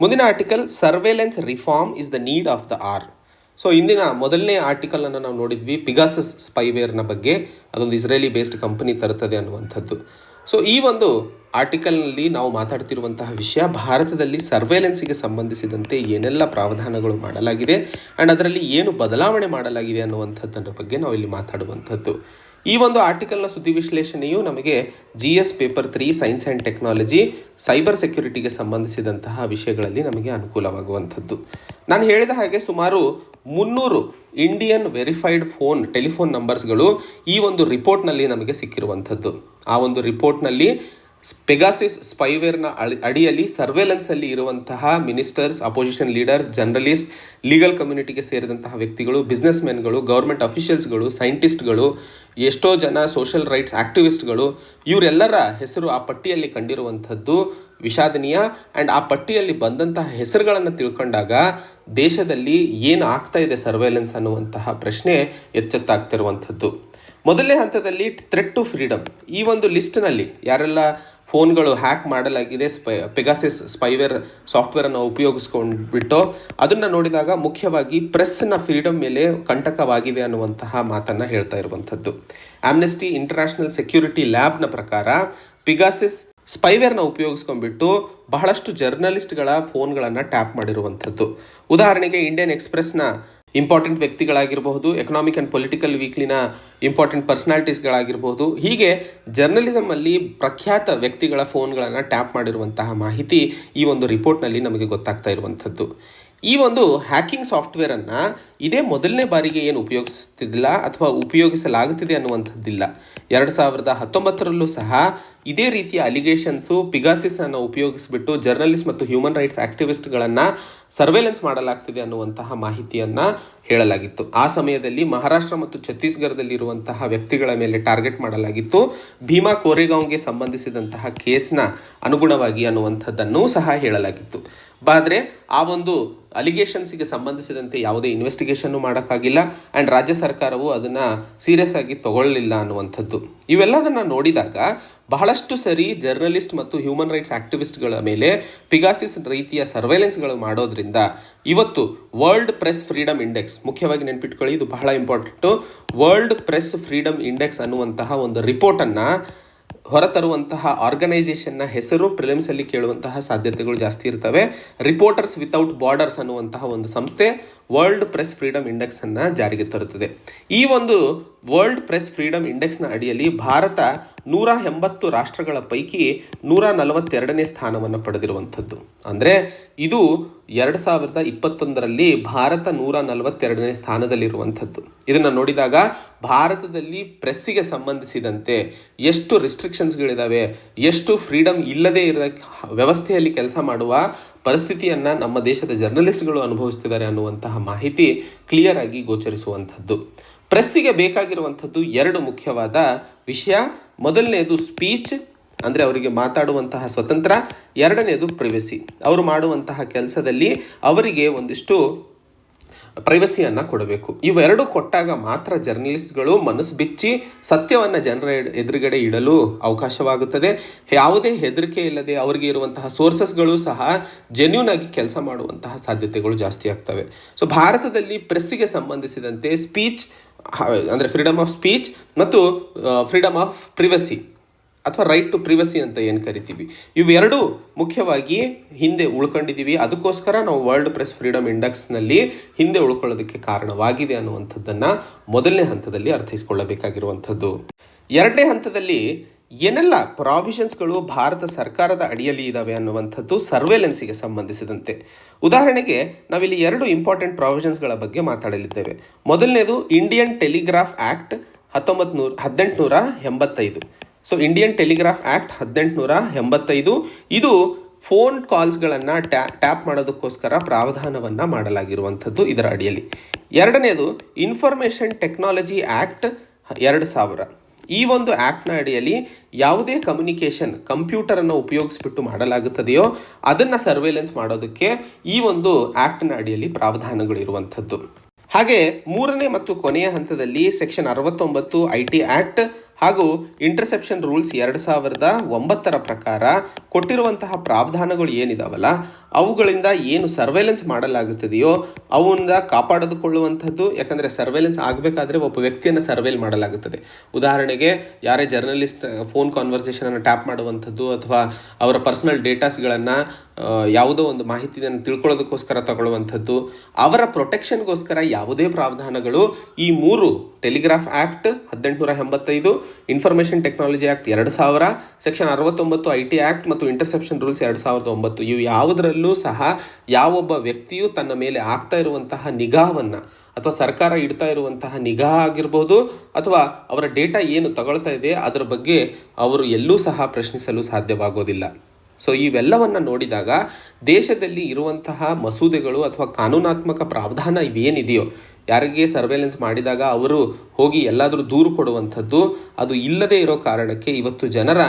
ಮುಂದಿನ article, surveillance reform is the need of the hour. So ಇಂದಿನ ಮೊದಲನೇ ಆರ್ಟಿಕಲನ್ನು ನಾವು ನೋಡಿದ್ವಿ ಪಿಗಾಸಸ್ ಸ್ಪೈವೇರ್ನ ಬಗ್ಗೆ. ಅದೊಂದು ಇಸ್ರೇಲಿ ಬೇಸ್ಡ್ ಕಂಪನಿ ತರುತ್ತದೆ ಅನ್ನುವಂಥದ್ದು. ಸೊ ಈ ಒಂದು ಆರ್ಟಿಕಲ್ನಲ್ಲಿ ನಾವು ಮಾತಾಡ್ತಿರುವಂತಹ ವಿಷಯ, ಭಾರತದಲ್ಲಿ ಸರ್ವೇಲೆನ್ಸಿಗೆ ಸಂಬಂಧಿಸಿದಂತೆ ಏನೆಲ್ಲ ಪ್ರಾವಧಾನಗಳು ಮಾಡಲಾಗಿದೆ ಆ್ಯಂಡ್ ಅದರಲ್ಲಿ ಏನು ಬದಲಾವಣೆ ಮಾಡಲಾಗಿದೆ ಅನ್ನುವಂಥದ್ದರ ಬಗ್ಗೆ ನಾವು ಇಲ್ಲಿ ಮಾತಾಡುವಂಥದ್ದು. ಈ ಒಂದು ಆರ್ಟಿಕಲ್ನ ಸುದ್ದಿ ವಿಶ್ಲೇಷಣೆಯು ನಮಗೆ GS paper 3 science and technology cyber ಸೆಕ್ಯುರಿಟಿಗೆ ಸಂಬಂಧಿಸಿದಂತಹ ವಿಷಯಗಳಲ್ಲಿ ನಮಗೆ ಅನುಕೂಲವಾಗುವಂಥದ್ದು. ನಾನು ಹೇಳಿದ ಹಾಗೆ ಸುಮಾರು 300 ಇಂಡಿಯನ್ ವೆರಿಫೈಡ್ ಟೆಲಿಫೋನ್ ನಂಬರ್ಸ್ಗಳು ಈ ಒಂದು ರಿಪೋರ್ಟ್ನಲ್ಲಿ ನಮಗೆ ಸಿಕ್ಕಿರುವಂಥದ್ದು. ಆ ಒಂದು ರಿಪೋರ್ಟ್ನಲ್ಲಿ ಪೆಗಾಸಿಸ್ ಸ್ಪೈವೇರ್ನ ಅಡಿಯಲ್ಲಿ ಸರ್ವೇಲೆನ್ಸಲ್ಲಿ ಇರುವಂತಹ ministers, opposition leaders, journalist, legal ಕಮ್ಯುನಿಟಿಗೆ ಸೇರಿದಂತಹ ವ್ಯಕ್ತಿಗಳು, ಬಿಸ್ನೆಸ್ ಮೆನ್ಗಳು, ಗೌರ್ಮೆಂಟ್ ಅಫಿಷಿಯಲ್ಸ್ಗಳು, ಸೈಂಟಿಸ್ಟ್ಗಳು, ಎಷ್ಟೋ ಜನ ಸೋಷಿಯಲ್ ರೈಟ್ಸ್ ಆಕ್ಟಿವಿಸ್ಟ್ಗಳು, ಇವರೆಲ್ಲರ ಹೆಸರು ಆ ಪಟ್ಟಿಯಲ್ಲಿ ಕಂಡಿರುವಂಥದ್ದು ವಿಷಾದನೀಯ. ಆ್ಯಂಡ್ ಆ ಪಟ್ಟಿಯಲ್ಲಿ ಬಂದಂತಹ ಹೆಸರುಗಳನ್ನು ತಿಳ್ಕೊಂಡಾಗ ದೇಶದಲ್ಲಿ ಏನು ಆಗ್ತಾ ಇದೆ ಸರ್ವೇಲೆನ್ಸ್ ಅನ್ನುವಂತಹ ಪ್ರಶ್ನೆ ಎಚ್ಚೆತ್ತಾಗ್ತಿರುವಂಥದ್ದು. ಮೊದಲನೇ ಹಂತದಲ್ಲಿ ಥ್ರೆಟ್ ಟು ಫ್ರೀಡಮ್, ಈ ಒಂದು ಲಿಸ್ಟ್ನಲ್ಲಿ ಯಾರೆಲ್ಲ ಫೋನ್ಗಳು ಹ್ಯಾಕ್ ಮಾಡಲಾಗಿದೆ ಪೆಗಾಸಿಸ್ ಸ್ಪೈವೇರ್ ಸಾಫ್ಟ್ವೇರನ್ನು ಉಪಯೋಗಿಸ್ಕೊಂಡ್ಬಿಟ್ಟು ಅದನ್ನು ನೋಡಿದಾಗ ಮುಖ್ಯವಾಗಿ ಪ್ರೆಸ್ನ ಫ್ರೀಡಮ್ ಮೇಲೆ ಕಂಟಕವಾಗಿದೆ ಅನ್ನುವಂತಹ ಮಾತನ್ನು ಹೇಳ್ತಾ ಇರುವಂಥದ್ದು. ಆಮ್ನೆಸ್ಟಿ ಇಂಟರ್ನ್ಯಾಷನಲ್ ಸೆಕ್ಯೂರಿಟಿ ಲ್ಯಾಬ್ನ ಪ್ರಕಾರ ಪಿಗಾಸಿಸ್ ಸ್ಪೈವೇರ್ನ ಉಪಯೋಗಿಸ್ಕೊಂಡ್ಬಿಟ್ಟು ಬಹಳಷ್ಟು ಜರ್ನಲಿಸ್ಟ್ಗಳ ಫೋನ್ಗಳನ್ನು ಟ್ಯಾಪ್ ಮಾಡಿರುವಂಥದ್ದು. ಉದಾಹರಣೆಗೆ ಇಂಡಿಯನ್ ಎಕ್ಸ್ಪ್ರೆಸ್ನ ಇಂಪಾರ್ಟೆಂಟ್ ವ್ಯಕ್ತಿಗಳಾಗಿರಬಹುದು, ಎಕನಾಮಿಕ್ ಆ್ಯಂಡ್ ಪೊಲಿಟಿಕಲ್ ವೀಕ್ಲಿನ ಇಂಪಾರ್ಟೆಂಟ್ ಪರ್ಸನಾಲಿಟೀಸ್ಗಳಾಗಿರ್ಬೋದು, ಹೀಗೆ ಜರ್ನಲಿಸಮಲ್ಲಿ ಪ್ರಖ್ಯಾತ ವ್ಯಕ್ತಿಗಳ ಫೋನ್ಗಳನ್ನು ಟ್ಯಾಪ್ ಮಾಡಿರುವಂತಹ ಮಾಹಿತಿ ಈ ಒಂದು ರಿಪೋರ್ಟ್ನಲ್ಲಿ ನಮಗೆ ಗೊತ್ತಾಗ್ತಾ ಇರುವಂಥದ್ದು. ಈ ಒಂದು ಹ್ಯಾಕಿಂಗ್ ಸಾಫ್ಟ್ವೇರನ್ನು ಇದೇ ಮೊದಲನೇ ಬಾರಿಗೆ ಏನು ಉಪಯೋಗಿಸ್ತಿದ್ದಿಲ್ಲ ಅಥವಾ ಉಪಯೋಗಿಸಲಾಗುತ್ತಿದೆ ಅನ್ನುವಂಥದ್ದಿಲ್ಲ. 2019ರಲ್ಲೂ ಸಹ ಇದೇ ರೀತಿಯ ಅಲಿಗೇಷನ್ಸು ಪಿಗಾಸಿಸನ್ನು ಉಪಯೋಗಿಸಿಬಿಟ್ಟು ಜರ್ನಲಿಸ್ಟ್ ಮತ್ತು ಹ್ಯೂಮನ್ ರೈಟ್ಸ್ ಆಕ್ಟಿವಿಸ್ಟ್ಗಳನ್ನು ಸರ್ವೇಲೆನ್ಸ್ ಮಾಡಲಾಗ್ತಿದೆ ಅನ್ನುವಂತಹ ಮಾಹಿತಿಯನ್ನು ಹೇಳಲಾಗಿತ್ತು. ಆ ಸಮಯದಲ್ಲಿ ಮಹಾರಾಷ್ಟ್ರ ಮತ್ತು ಛತ್ತೀಸ್ಗಢದಲ್ಲಿರುವಂತಹ ವ್ಯಕ್ತಿಗಳ ಮೇಲೆ ಟಾರ್ಗೆಟ್ ಮಾಡಲಾಗಿತ್ತು, ಭೀಮಾ ಕೋರೆಗಾಂವ್ಗೆ ಸಂಬಂಧಿಸಿದಂತಹ ಕೇಸ್ನ ಅನುಗುಣವಾಗಿ ಅನ್ನುವಂಥದ್ದನ್ನು ಸಹ ಹೇಳಲಾಗಿತ್ತು. ಆದರೆ ಆ ಒಂದು ಅಲಿಗೇಷನ್ಸಿಗೆ ಸಂಬಂಧಿಸಿದಂತೆ ಯಾವುದೇ ಇನ್ವೆಸ್ಟಿಗೇಷನ್ನು ಮಾಡೋಕ್ಕಾಗಿಲ್ಲ ಆ್ಯಂಡ್ ರಾಜ್ಯ ಸರ್ಕಾರವು ಅದನ್ನು ಸೀರಿಯಸ್ ಆಗಿ ತಗೊಳ್ಳಲಿಲ್ಲ ಅನ್ನುವಂಥದ್ದು. ಇವೆಲ್ಲದನ್ನು ನೋಡಿದಾಗ ಬಹಳಷ್ಟು ಸರಿ ಜರ್ನಲಿಸ್ಟ್ ಮತ್ತು ಹ್ಯೂಮನ್ ರೈಟ್ಸ್ ಆಕ್ಟಿವಿಸ್ಟ್ಗಳ ಮೇಲೆ ಪಿಗಾಸಿಸ್ ರೀತಿಯ ಸರ್ವೇಲೆನ್ಸ್ಗಳು ಮಾಡೋದ್ರಿಂದ ಇವತ್ತು ವರ್ಲ್ಡ್ ಪ್ರೆಸ್ ಫ್ರೀಡಮ್ ಇಂಡೆಕ್ಸ್, ಮುಖ್ಯವಾಗಿ ನೆನ್ಪಿಟ್ಕೊಳ್ಳಿ, ಇದು ಬಹಳ important, world press freedom index ಅನ್ನುವಂತಹ ಒಂದು ರಿಪೋರ್ಟನ್ನು ಹೊರತರುವಂತಹ ಆರ್ಗನೈಸೇಷನ್ನ ಹೆಸರು ಪ್ರಿಲಿಮ್ಸಲ್ಲಿ ಕೇಳುವಂತಹ ಸಾಧ್ಯತೆಗಳು ಜಾಸ್ತಿ ಇರ್ತವೆ. ರಿಪೋರ್ಟರ್ಸ್ ವಿತೌಟ್ ಬಾರ್ಡರ್ಸ್ ಅನ್ನುವಂತಹ ಒಂದು ಸಂಸ್ಥೆ ವರ್ಲ್ಡ್ ಪ್ರೆಸ್ ಫ್ರೀಡಮ್ ಇಂಡೆಕ್ಸನ್ನು ಜಾರಿಗೆ ತರುತ್ತದೆ. ಈ ಒಂದು ವರ್ಲ್ಡ್ ಪ್ರೆಸ್ ಫ್ರೀಡಮ್ ಇಂಡೆಕ್ಸ್ನ ಅಡಿಯಲ್ಲಿ ಭಾರತ 180 ರಾಷ್ಟ್ರಗಳ ಪೈಕಿ 142ನೇ ಸ್ಥಾನವನ್ನು ಪಡೆದಿರುವಂಥದ್ದು. ಅಂದರೆ ಇದು 2021ರಲ್ಲಿ ಭಾರತ 142ನೇ ಸ್ಥಾನದಲ್ಲಿರುವಂಥದ್ದು. ಇದನ್ನು ನೋಡಿದಾಗ ಭಾರತದಲ್ಲಿ ಪ್ರೆಸ್ಸಿಗೆ ಸಂಬಂಧಿಸಿದಂತೆ ಎಷ್ಟು ರಿಸ್ಟ್ರಿಕ್ಷನ್ಸ್ಗಳಿದ್ದಾವೆ, ಎಷ್ಟು ಫ್ರೀಡಮ್ ಇಲ್ಲದೇ ಇರೋ ವ್ಯವಸ್ಥೆಯಲ್ಲಿ ಕೆಲಸ ಮಾಡುವ ಪರಿಸ್ಥಿತಿಯನ್ನು ನಮ್ಮ ದೇಶದ ಜರ್ನಲಿಸ್ಟ್ಗಳು ಅನುಭವಿಸ್ತಿದ್ದಾರೆ ಅನ್ನುವಂತಹ ಮಾಹಿತಿ ಕ್ಲಿಯರ್ ಆಗಿ ಗೋಚರಿಸುವಂಥದ್ದು. ಪ್ರೆಸ್ಸಿಗೆ ಬೇಕಾಗಿರುವಂಥದ್ದು 2 ಮುಖ್ಯವಾದ ವಿಷಯ. ಮೊದಲನೇದು ಸ್ಪೀಚ್, ಅಂದರೆ ಅವರಿಗೆ ಮಾತಾಡುವಂತಹ ಸ್ವತಂತ್ರ. ಎರಡನೇದು ಪ್ರೈವಸಿ, ಅವರು ಮಾಡುವಂತಹ ಕೆಲಸದಲ್ಲಿ ಅವರಿಗೆ ಒಂದಿಷ್ಟು ಪ್ರೈವಸಿಯನ್ನು ಕೊಡಬೇಕು. ಇವೆರಡು ಕೊಟ್ಟಾಗ ಮಾತ್ರ ಜರ್ನಲಿಸ್ಟ್ಗಳು ಮನಸ್ಸು ಬಿಚ್ಚಿ ಸತ್ಯವನ್ನು ಜನರ ಎದುರುಗಡೆ ಇಡಲು ಅವಕಾಶವಾಗುತ್ತದೆ. ಯಾವುದೇ ಹೆದರಿಕೆ ಇಲ್ಲದೆ ಅವರಿಗೆ ಇರುವಂತಹ ಸೋರ್ಸಸ್ಗಳು ಸಹ ಜೆನ್ಯೂನ್ ಆಗಿ ಕೆಲಸ ಮಾಡುವಂತಹ ಸಾಧ್ಯತೆಗಳು ಜಾಸ್ತಿ ಆಗ್ತವೆ. ಸೊ ಭಾರತದಲ್ಲಿ ಪ್ರೆಸ್ಸಿಗೆ ಸಂಬಂಧಿಸಿದಂತೆ ಸ್ಪೀಚ್ ಅಂದರೆ ಫ್ರೀಡಮ್ ಆಫ್ ಸ್ಪೀಚ್ ಮತ್ತು ಫ್ರೀಡಮ್ ಆಫ್ ಪ್ರಿವಸಿ ಅಥವಾ ರೈಟ್ ಟು ಪ್ರಿವಸಿ ಅಂತ ಏನು ಕರಿತೀವಿ, ಇವೆರಡೂ ಮುಖ್ಯವಾಗಿ ಹಿಂದೆ ಉಳ್ಕೊಂಡಿದ್ದೀವಿ. ಅದಕ್ಕೋಸ್ಕರ ನಾವು ವರ್ಲ್ಡ್ ಪ್ರೆಸ್ ಫ್ರೀಡಮ್ ಇಂಡೆಕ್ಸ್ನಲ್ಲಿ ಹಿಂದೆ ಉಳ್ಕೊಳ್ಳೋದಕ್ಕೆ ಕಾರಣವಾಗಿದೆ ಅನ್ನುವಂಥದ್ದನ್ನು ಮೊದಲನೇ ಹಂತದಲ್ಲಿ ಅರ್ಥೈಸ್ಕೊಳ್ಳಬೇಕಾಗಿರುವಂಥದ್ದು. ಎರಡನೇ ಹಂತದಲ್ಲಿ ಏನೆಲ್ಲ ಪ್ರಾವಿಷನ್ಸ್ಗಳು ಭಾರತ ಸರ್ಕಾರದ ಅಡಿಯಲ್ಲಿ ಇದ್ದಾವೆ ಅನ್ನುವಂಥದ್ದು ಸರ್ವೇಲೆನ್ಸಿಗೆ ಸಂಬಂಧಿಸಿದಂತೆ. ಉದಾಹರಣೆಗೆ ನಾವಿಲ್ಲಿ 2 ಇಂಪಾರ್ಟೆಂಟ್ ಪ್ರಾವಿಷನ್ಸ್ಗಳ ಬಗ್ಗೆ ಮಾತಾಡಲಿದ್ದೇವೆ. ಮೊದಲನೇದು Indian telegraph act 1885. So Indian telegraph act 1885 ಇದು ಫೋನ್ ಕಾಲ್ಸ್ಗಳನ್ನು ಟ್ಯಾಪ್ ಮಾಡೋದಕ್ಕೋಸ್ಕರ ಪ್ರಾವಧಾನವನ್ನು ಮಾಡಲಾಗಿರುವಂಥದ್ದು ಇದರ ಅಡಿಯಲ್ಲಿ. ಎರಡನೇದು ಇನ್ಫಾರ್ಮೇಷನ್ ಟೆಕ್ನಾಲಜಿ ಆ್ಯಕ್ಟ್ 2000. ಈ ಒಂದು ಆ್ಯಕ್ಟ್ನ ಅಡಿಯಲ್ಲಿ ಯಾವುದೇ ಕಮ್ಯುನಿಕೇಷನ್ ಕಂಪ್ಯೂಟರನ್ನು ಉಪಯೋಗಿಸ್ಬಿಟ್ಟು ಮಾಡಲಾಗುತ್ತದೆಯೋ ಅದನ್ನು ಸರ್ವೇಲೆನ್ಸ್ ಮಾಡೋದಕ್ಕೆ ಈ ಒಂದು ಆ್ಯಕ್ಟ್ನ ಅಡಿಯಲ್ಲಿ ಪ್ರಾವಧಾನಗಳಿರುವಂಥದ್ದು. ಹಾಗೆ ಮೂರನೇ ಮತ್ತು ಕೊನೆಯ ಹಂತದಲ್ಲಿ ಸೆಕ್ಷನ್ 69 IT ಆ್ಯಕ್ಟ್ ಹಾಗೂ ಇಂಟರ್ಸೆಪ್ಷನ್ ರೂಲ್ಸ್ 2009 ಪ್ರಕಾರ ಕೊಟ್ಟಿರುವಂತಹ ಪ್ರಾವಧಾನಗಳು ಏನಿದಾವಲ್ಲ ಅವುಗಳಿಂದ ಏನು ಸರ್ವೇಲೆನ್ಸ್ ಮಾಡಲಾಗುತ್ತದೆಯೋ ಅವುಗಳಿಂದ ಕಾಪಾಡಿಕೊಳ್ಳುವಂಥದ್ದು. ಯಾಕಂದರೆ ಸರ್ವೇಲೆನ್ಸ್ ಆಗಬೇಕಾದ್ರೆ ಒಬ್ಬ ವ್ಯಕ್ತಿಯನ್ನು ಸರ್ವೇಲ್ ಮಾಡಲಾಗುತ್ತದೆ. ಉದಾಹರಣೆಗೆ ಯಾರೇ ಜರ್ನಲಿಸ್ಟ್ ಫೋನ್ ಕಾನ್ವರ್ಸೇಷನನ್ನು ಟ್ಯಾಪ್ ಮಾಡುವಂಥದ್ದು ಅಥವಾ ಅವರ ಪರ್ಸನಲ್ ಡೇಟಾಸ್ಗಳನ್ನು ಯಾವುದೋ ಒಂದು ಮಾಹಿತಿಯನ್ನು ತಿಳ್ಕೊಳ್ಳೋದಕ್ಕೋಸ್ಕರ ತಗೊಳ್ಳುವಂಥದ್ದು, ಅವರ ಪ್ರೊಟೆಕ್ಷನ್ಗೋಸ್ಕರ ಯಾವುದೇ ಪ್ರಾವಧಾನಗಳು ಈ 3 telegraph act 1885, information technology act 2000, section 69 IT act ಮತ್ತು ಇಂಟರ್ಸೆಪ್ಷನ್ ರೂಲ್ಸ್ 2009 ಇವು ಯಾವುದರಲ್ಲೂ ಸಹ ಯಾವೊಬ್ಬ ವ್ಯಕ್ತಿಯು ತನ್ನ ಮೇಲೆ ಆಗ್ತಾ ಇರುವಂತಹ ನಿಗಾವನ್ನು ಅಥವಾ ಸರ್ಕಾರ ಇಡ್ತಾ ಇರುವಂತಹ ನಿಗಾ ಆಗಿರ್ಬೋದು ಅಥವಾ ಅವರ ಡೇಟಾ ಏನು ತಗೊಳ್ತಾ ಇದೆ ಅದರ ಬಗ್ಗೆ ಅವರು ಎಲ್ಲೂ ಸಹ ಪ್ರಶ್ನಿಸಲು ಸಾಧ್ಯವಾಗೋದಿಲ್ಲ. ಸೊ ಇವೆಲ್ಲವನ್ನು ನೋಡಿದಾಗ ದೇಶದಲ್ಲಿ ಇರುವಂತಹ ಮಸೂದೆಗಳು ಅಥವಾ ಕಾನೂನಾತ್ಮಕ ಪ್ರಾವಧಾನ ಇವೇನಿದೆಯೋ, ಯಾರಿಗೆ ಸರ್ವೇಲೆನ್ಸ್ ಮಾಡಿದಾಗ ಅವರು ಹೋಗಿ ಎಲ್ಲಾದರೂ ದೂರು ಕೊಡುವಂಥದ್ದು ಅದು ಇಲ್ಲದೇ ಇರೋ ಕಾರಣಕ್ಕೆ ಇವತ್ತು ಜನರ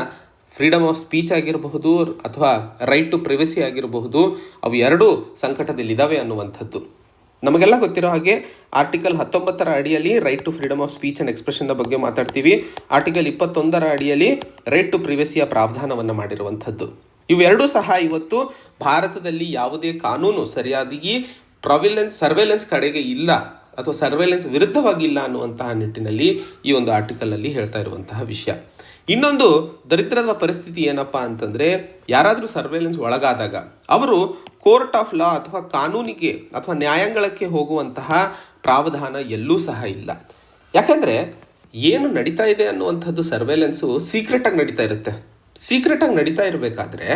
ಫ್ರೀಡಮ್ ಆಫ್ ಸ್ಪೀಚ್ ಆಗಿರಬಹುದು ಅಥವಾ ರೈಟ್ ಟು ಪ್ರೈವಸಿ ಆಗಿರಬಹುದು, ಅವು ಎರಡೂ ಸಂಕಟದಲ್ಲಿದ್ದಾವೆ ಅನ್ನುವಂಥದ್ದು ನಮಗೆಲ್ಲ ಗೊತ್ತಿರೋ ಹಾಗೆ. ಆರ್ಟಿಕಲ್ 19 ಅಡಿಯಲ್ಲಿ right to freedom of speech and ಎಕ್ಸ್ಪ್ರೆಷನ್ನ ಬಗ್ಗೆ ಮಾತಾಡ್ತೀವಿ. ಆರ್ಟಿಕಲ್ 21 ಅಡಿಯಲ್ಲಿ ರೈಟ್ ಟು ಪ್ರೈವಸಿಯ ಪ್ರಾವಧಾನವನ್ನು ಮಾಡಿರುವಂಥದ್ದು. ಇವೆರಡೂ ಸಹ ಇವತ್ತು ಭಾರತದಲ್ಲಿ ಯಾವುದೇ ಕಾನೂನು ಸರಿಯಾಗಿ ಸರ್ವೇಲೆನ್ಸ್ ಕಡೆಗೆ ಇಲ್ಲ ಅಥವಾ ಸರ್ವೇಲೆನ್ಸ್ ವಿರುದ್ಧವಾಗಿಲ್ಲ ಅನ್ನುವಂತಹ ನಿಟ್ಟಿನಲ್ಲಿ ಈ ಒಂದು ಆರ್ಟಿಕಲಲ್ಲಿ ಹೇಳ್ತಾ ಇರುವಂತಹ ವಿಷಯ. ಇನ್ನೊಂದು ದರಿದ್ರದ ಪರಿಸ್ಥಿತಿ ಏನಪ್ಪ ಅಂತಂದರೆ, ಯಾರಾದರೂ ಸರ್ವೇಲೆನ್ಸ್ ಒಳಗಾದಾಗ ಅವರು ಕೋರ್ಟ್ ಆಫ್ ಲಾ ಅಥವಾ ಕಾನೂನಿಗೆ ಅಥವಾ ನ್ಯಾಯಾಂಗಕ್ಕೆ ಹೋಗುವಂತಹ ಪ್ರಾವಧಾನ ಎಲ್ಲೂ ಸಹ ಇಲ್ಲ. ಯಾಕಂದರೆ ಏನು ನಡೀತಾ ಇದೆ ಅನ್ನುವಂಥದ್ದು ಸರ್ವೇಲೆನ್ಸು ಸೀಕ್ರೆಟಾಗಿ ನಡೀತಾ ಇರುತ್ತೆ. ಸೀಕ್ರೆಟಾಗಿ ನಡೀತಾ ಇರಬೇಕಾದ್ರೆ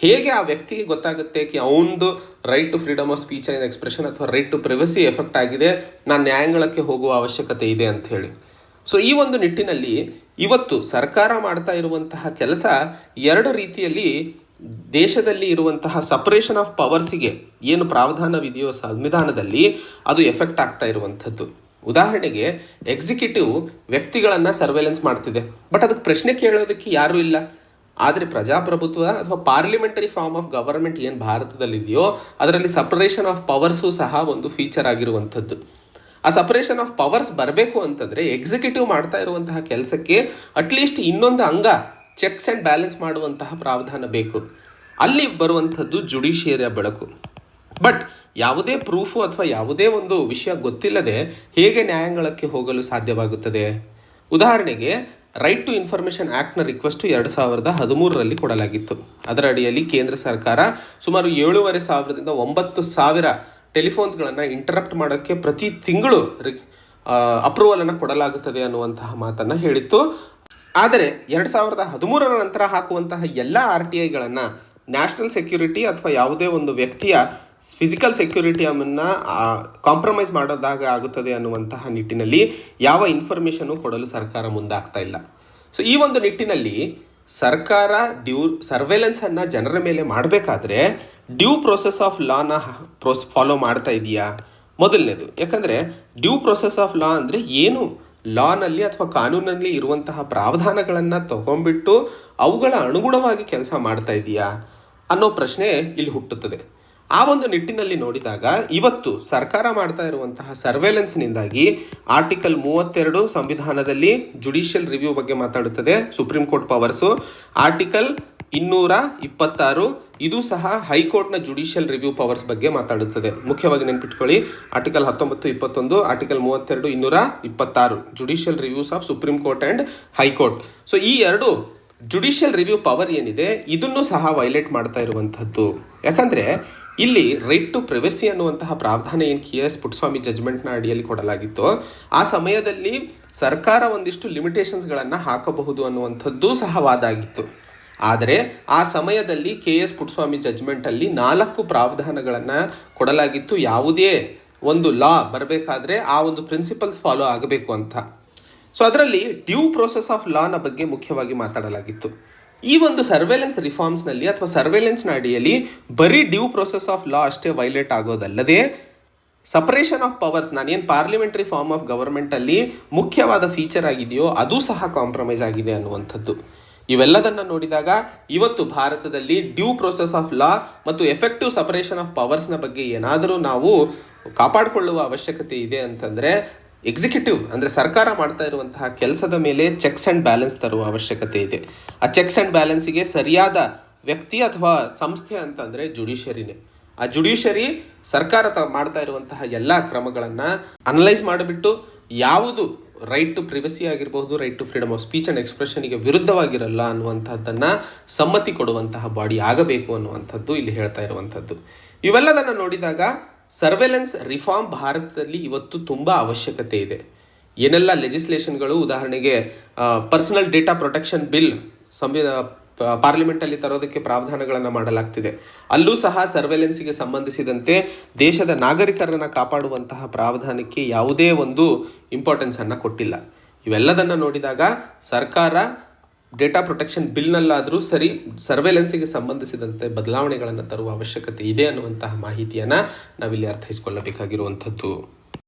ಹೇಗೆ ಆ ವ್ಯಕ್ತಿಗೆ ಗೊತ್ತಾಗುತ್ತೆ ಕಿ ಅವನದು right to freedom of speech and expression ಅಥವಾ ರೈಟ್ ಟು ಪ್ರೈವಸಿ ಎಫೆಕ್ಟ್ ಆಗಿದೆ, ನಾನು ನ್ಯಾಯಾಂಗಕ್ಕೆ ಹೋಗುವ ಅವಶ್ಯಕತೆ ಇದೆ ಅಂಥೇಳಿ. ಸೊ ಈ ಒಂದು ನಿಟ್ಟಿನಲ್ಲಿ ಇವತ್ತು ಸರ್ಕಾರ ಮಾಡ್ತಾ ಇರುವಂತಹ ಕೆಲಸ ಎರಡು ರೀತಿಯಲ್ಲಿ ದೇಶದಲ್ಲಿ ಇರುವಂತಹ ಸಪರೇಷನ್ ಆಫ್ ಪವರ್ಸಿಗೆ ಏನು ಪ್ರಾವಧಾನವಿದೆಯೋ ಸಂವಿಧಾನದಲ್ಲಿ ಅದು ಎಫೆಕ್ಟ್ ಆಗ್ತಾ ಇರುವಂಥದ್ದು. ಉದಾಹರಣೆಗೆ ಎಕ್ಸಿಕ್ಯೂಟಿವ್ ವ್ಯಕ್ತಿಗಳನ್ನು ಸರ್ವೇಲೆನ್ಸ್ ಮಾಡ್ತಿದೆ, ಬಟ್ ಅದಕ್ಕೆ ಪ್ರಶ್ನೆ ಕೇಳೋದಕ್ಕೆ ಯಾರೂ ಇಲ್ಲ. ಆದರೆ ಪ್ರಜಾಪ್ರಭುತ್ವ ಅಥವಾ ಪಾರ್ಲಿಮೆಂಟರಿ ಫಾರ್ಮ್ ಆಫ್ ಗವರ್ಮೆಂಟ್ ಏನು ಭಾರತದಲ್ಲಿದೆಯೋ ಅದರಲ್ಲಿ ಸಪರೇಷನ್ ಆಫ್ ಪವರ್ಸು ಸಹ ಒಂದು ಫೀಚರ್ ಆಗಿರುವಂಥದ್ದು. ಆ ಸಪರೇಷನ್ ಆಫ್ ಪವರ್ಸ್ ಬರಬೇಕು ಅಂತಂದರೆ ಎಕ್ಸಿಕ್ಯೂಟಿವ್ ಮಾಡ್ತಾ ಇರುವಂತಹ ಕೆಲಸಕ್ಕೆ ಅಟ್ಲೀಸ್ಟ್ ಇನ್ನೊಂದು ಅಂಗ ಚೆಕ್ಸ್ ಆ್ಯಂಡ್ ಬ್ಯಾಲೆನ್ಸ್ ಮಾಡುವಂತಹ ಪ್ರಾವಧಾನ ಬೇಕು. ಅಲ್ಲಿ ಬರುವಂಥದ್ದು ಜುಡಿಷಿಯರಿಯ ಬೆಳಕು. ಬಟ್ ಯಾವುದೇ ಪ್ರೂಫು ಅಥವಾ ಯಾವುದೇ ಒಂದು ವಿಷಯ ಗೊತ್ತಿಲ್ಲದೆ ಹೇಗೆ ನ್ಯಾಯಾಂಗಕ್ಕೆ ಹೋಗಲು ಸಾಧ್ಯವಾಗುತ್ತದೆ? ಉದಾಹರಣೆಗೆ ರೈಟ್ ಟು ಇನ್ಫಾರ್ಮೇಷನ್ ಆ್ಯಕ್ಟ್ನ ರಿಕ್ವೆಸ್ಟು 2013ರಲ್ಲಿ ಕೊಡಲಾಗಿತ್ತು. ಅದರ ಅಡಿಯಲ್ಲಿ ಕೇಂದ್ರ ಸರ್ಕಾರ ಸುಮಾರು 7,500ದಿಂದ 9,000 ಟೆಲಿಫೋನ್ಸ್ಗಳನ್ನು ಇಂಟರಪ್ಟ್ ಮಾಡೋಕ್ಕೆ ಪ್ರತಿ ತಿಂಗಳು ಅಪ್ರೂವಲನ್ನು ಕೊಡಲಾಗುತ್ತದೆ ಅನ್ನುವಂತಹ ಮಾತನ್ನು ಹೇಳಿತ್ತು. ಆದರೆ 2013ರ ನಂತರ ಹಾಕುವಂತಹ ಎಲ್ಲ RTIಗಳನ್ನು ನ್ಯಾಷನಲ್ ಸೆಕ್ಯೂರಿಟಿ ಅಥವಾ ಯಾವುದೇ ಒಂದು ವ್ಯಕ್ತಿಯ ಫಿಸಿಕಲ್ ಸೆಕ್ಯೂರಿಟಿಯನ್ನು ಕಾಂಪ್ರಮೈಸ್ ಮಾಡೋದಾಗ ಆಗುತ್ತದೆ ಅನ್ನುವಂತಹ ನಿಟ್ಟಿನಲ್ಲಿ ಯಾವ ಇನ್ಫಾರ್ಮೇಷನ್ನು ಕೊಡಲು ಸರ್ಕಾರ ಮುಂದಾಗ್ತಾ ಇಲ್ಲ. ಸೊ ಈ ಒಂದು ನಿಟ್ಟಿನಲ್ಲಿ ಸರ್ಕಾರ ಸರ್ವೇಲೆನ್ಸನ್ನು ಜನರ ಮೇಲೆ ಮಾಡಬೇಕಾದ್ರೆ ಡ್ಯೂ ಪ್ರೋಸೆಸ್ ಆಫ್ ಲಾನ ಫಾಲೋ ಮಾಡ್ತಾ ಇದೆಯಾ ಮೊದಲನೇದು. ಯಾಕಂದರೆ ಡ್ಯೂ ಪ್ರೋಸೆಸ್ ಆಫ್ ಲಾ ಅಂದರೆ ಏನು, ಲಾನಲ್ಲಿ ಅಥವಾ ಕಾನೂನಲ್ಲಿ ಇರುವಂತಹ ಪ್ರಾವಧಾನಗಳನ್ನು ತಗೊಂಡ್ಬಿಟ್ಟು ಅವುಗಳ ಅನುಗುಣವಾಗಿ ಕೆಲಸ ಮಾಡ್ತಾ ಇದೆಯಾ ಅನ್ನೋ ಪ್ರಶ್ನೆ ಇಲ್ಲಿ ಹುಟ್ಟುತ್ತದೆ. ಆ ಒಂದು ನಿಟ್ಟಿನಲ್ಲಿ ನೋಡಿದಾಗ ಇವತ್ತು ಸರ್ಕಾರ ಮಾಡ್ತಾ ಇರುವಂತಹ ಸರ್ವೇಲೆನ್ಸ್ನಿಂದಾಗಿ ಆರ್ಟಿಕಲ್ 32 ಸಂವಿಧಾನದಲ್ಲಿ ಜುಡಿಷಿಯಲ್ ರಿವ್ಯೂ ಬಗ್ಗೆ ಮಾತಾಡುತ್ತದೆ, ಸುಪ್ರೀಂ ಕೋರ್ಟ್ ಪವರ್ಸು. ಆರ್ಟಿಕಲ್ 226 ಇದು ಸಹ ಹೈಕೋರ್ಟ್ನ ಜುಡಿಷಿಯಲ್ ರಿವ್ಯೂ ಪವರ್ಸ್ ಬಗ್ಗೆ ಮಾತಾಡುತ್ತದೆ. ಮುಖ್ಯವಾಗಿ ನೆನಪಿಟ್ಕೊಳ್ಳಿ, article 19, 21, article 32, 226 judicial reviews of supreme court and high court. So ಈ ಎರಡು ಜುಡಿಷಿಯಲ್ ರಿವ್ಯೂ ಪವರ್ ಏನಿದೆ ಇದನ್ನು ಸಹ ವೈಲೇಟ್ ಮಾಡ್ತಾ ಇರುವಂಥದ್ದು. ಯಾಕಂದರೆ ಇಲ್ಲಿ ರೈಟ್ ಟು ಪ್ರೈವಸಿ ಅನ್ನುವಂತಹ ಪ್ರಾವಧಾನ ಏನು KS ಪುಟ್ಟಸ್ವಾಮಿ ಜಜ್ಮೆಂಟ್ನ ಅಡಿಯಲ್ಲಿ ಕೊಡಲಾಗಿತ್ತು, ಆ ಸಮಯದಲ್ಲಿ ಸರ್ಕಾರ ಒಂದಿಷ್ಟು ಲಿಮಿಟೇಷನ್ಸ್ಗಳನ್ನು ಹಾಕಬಹುದು ಅನ್ನುವಂಥದ್ದು ಸಹ ವಾದ ಆಗಿತ್ತು. ಆದರೆ ಆ ಸಮಯದಲ್ಲಿ KS ಪುಟ್ಟಸ್ವಾಮಿ ಜಜ್ಮೆಂಟಲ್ಲಿ 4 ಪ್ರಾವಧಾನಗಳನ್ನು ಕೊಡಲಾಗಿತ್ತು. ಯಾವುದೇ ಒಂದು ಲಾ ಬರಬೇಕಾದ್ರೆ ಆ ಒಂದು ಪ್ರಿನ್ಸಿಪಲ್ಸ್ ಫಾಲೋ ಆಗಬೇಕು ಅಂತ. ಸೊ ಅದರಲ್ಲಿ ಡ್ಯೂ ಪ್ರೋಸೆಸ್ ಆಫ್ ಲಾನ ಬಗ್ಗೆ ಮುಖ್ಯವಾಗಿ ಮಾತಾಡಲಾಗಿತ್ತು. ಈ ಒಂದು ಸರ್ವೇಲೆನ್ಸ್ ರಿಫಾರ್ಮ್ಸ್ನಲ್ಲಿ ಅಥವಾ ಸರ್ವೇಲೆನ್ಸ್ನ ಅಡಿಯಲ್ಲಿ ಬರೀ ಡ್ಯೂ ಪ್ರೋಸೆಸ್ ಆಫ್ ಲಾ ಅಷ್ಟೇ ವೈಲೇಟ್ ಆಗೋದಲ್ಲದೆ ಸಪರೇಷನ್ ಆಫ್ ಪವರ್ಸ್, ನಾನೇನು ಪಾರ್ಲಿಮೆಂಟರಿ ಫಾರ್ಮ್ ಆಫ್ ಗವರ್ಮೆಂಟಲ್ಲಿ ಮುಖ್ಯವಾದ ಫೀಚರ್ ಆಗಿದೆಯೋ ಅದು ಸಹ ಕಾಂಪ್ರಮೈಸ್ ಆಗಿದೆ ಅನ್ನುವಂಥದ್ದು. ಇವೆಲ್ಲದನ್ನು ನೋಡಿದಾಗ ಇವತ್ತು ಭಾರತದಲ್ಲಿ ಡ್ಯೂ ಪ್ರೋಸೆಸ್ ಆಫ್ ಲಾ ಮತ್ತು ಎಫೆಕ್ಟಿವ್ ಸಪರೇಷನ್ ಆಫ್ ಪವರ್ಸ್ನ ಬಗ್ಗೆ ಏನಾದರೂ ನಾವು ಕಾಪಾಡಿಕೊಳ್ಳುವ ಅವಶ್ಯಕತೆ ಇದೆ ಅಂತಂದರೆ ಎಕ್ಸಿಕ್ಯೂಟಿವ್ ಅಂದರೆ ಸರ್ಕಾರ ಮಾಡ್ತಾ ಇರುವಂತಹ ಕೆಲಸದ ಮೇಲೆ ಚೆಕ್ಸ್ ಆ್ಯಂಡ್ ಬ್ಯಾಲೆನ್ಸ್ ತರುವ ಅವಶ್ಯಕತೆ ಇದೆ. ಆ ಚೆಕ್ಸ್ ಆ್ಯಂಡ್ ಬ್ಯಾಲೆನ್ಸಿಗೆ ಸರಿಯಾದ ವ್ಯಕ್ತಿ ಅಥವಾ ಸಂಸ್ಥೆ ಅಂತಂದರೆ ಜುಡಿಷಿಯರಿನೇ. ಆ ಜುಡಿಷಿಯರಿ ಸರ್ಕಾರ ಮಾಡ್ತಾ ಇರುವಂತಹ ಎಲ್ಲ ಕ್ರಮಗಳನ್ನು ಅನಲೈಸ್ ಮಾಡಿಬಿಟ್ಟು ಯಾವುದು ರೈಟ್ ಟು ಪ್ರಿವಸಿ ಆಗಿರಬಹುದು, right to freedom of speech and ಎಕ್ಸ್ಪ್ರೆಷನ್ಗೆ ವಿರುದ್ಧವಾಗಿರಲ್ಲ ಅನ್ನುವಂಥದ್ದನ್ನು ಸಮ್ಮತಿ ಕೊಡುವಂತಹ ಬಾಡಿ ಆಗಬೇಕು ಅನ್ನುವಂಥದ್ದು ಇಲ್ಲಿ ಹೇಳ್ತಾ ಇರುವಂಥದ್ದು. ಇವೆಲ್ಲದನ್ನು ನೋಡಿದಾಗ ಸರ್ವೆಲೆನ್ಸ್ ರಿಫಾರ್ಮ್ ಭಾರತದಲ್ಲಿ ಇವತ್ತು ತುಂಬ ಅವಶ್ಯಕತೆ ಇದೆ. ಏನೆಲ್ಲ ಲೆಜಿಸ್ಲೇಷನ್ಗಳು, ಉದಾಹರಣೆಗೆ ಪರ್ಸನಲ್ ಡೇಟಾ ಪ್ರೊಟೆಕ್ಷನ್ ಬಿಲ್ ಪಾರ್ಲಿಮೆಂಟಲ್ಲಿ ತರೋದಕ್ಕೆ ಪ್ರಾವಧಾನಗಳನ್ನು ಮಾಡಲಾಗ್ತಿದೆ. ಅಲ್ಲೂ ಸಹ ಸರ್ವೆಲೆನ್ಸಿಗೆ ಸಂಬಂಧಿಸಿದಂತೆ ದೇಶದ ನಾಗರಿಕರನ್ನು ಕಾಪಾಡುವಂತಹ ಪ್ರಾವಧಾನಕ್ಕೆ ಯಾವುದೇ ಒಂದು ಇಂಪಾರ್ಟೆನ್ಸನ್ನು ಕೊಟ್ಟಿಲ್ಲ. ಇವೆಲ್ಲದನ್ನು ನೋಡಿದಾಗ ಸರ್ಕಾರ ಡೇಟಾ ಪ್ರೊಟೆಕ್ಷನ್ ಬಿಲ್ನಲ್ಲಾದರೂ ಸರಿ ಸರ್ವೆಲೆನ್ಸಿಗೆ ಸಂಬಂಧಿಸಿದಂತೆ ಬದಲಾವಣೆಗಳನ್ನು ತರುವ ಅವಶ್ಯಕತೆ ಇದೆ ಅನ್ನುವಂತಹ ಮಾಹಿತಿಯನ್ನು ನಾವಿಲ್ಲಿ ಅರ್ಥೈಸ್ಕೊಳ್ಳಬೇಕಾಗಿರುವಂಥದ್ದು.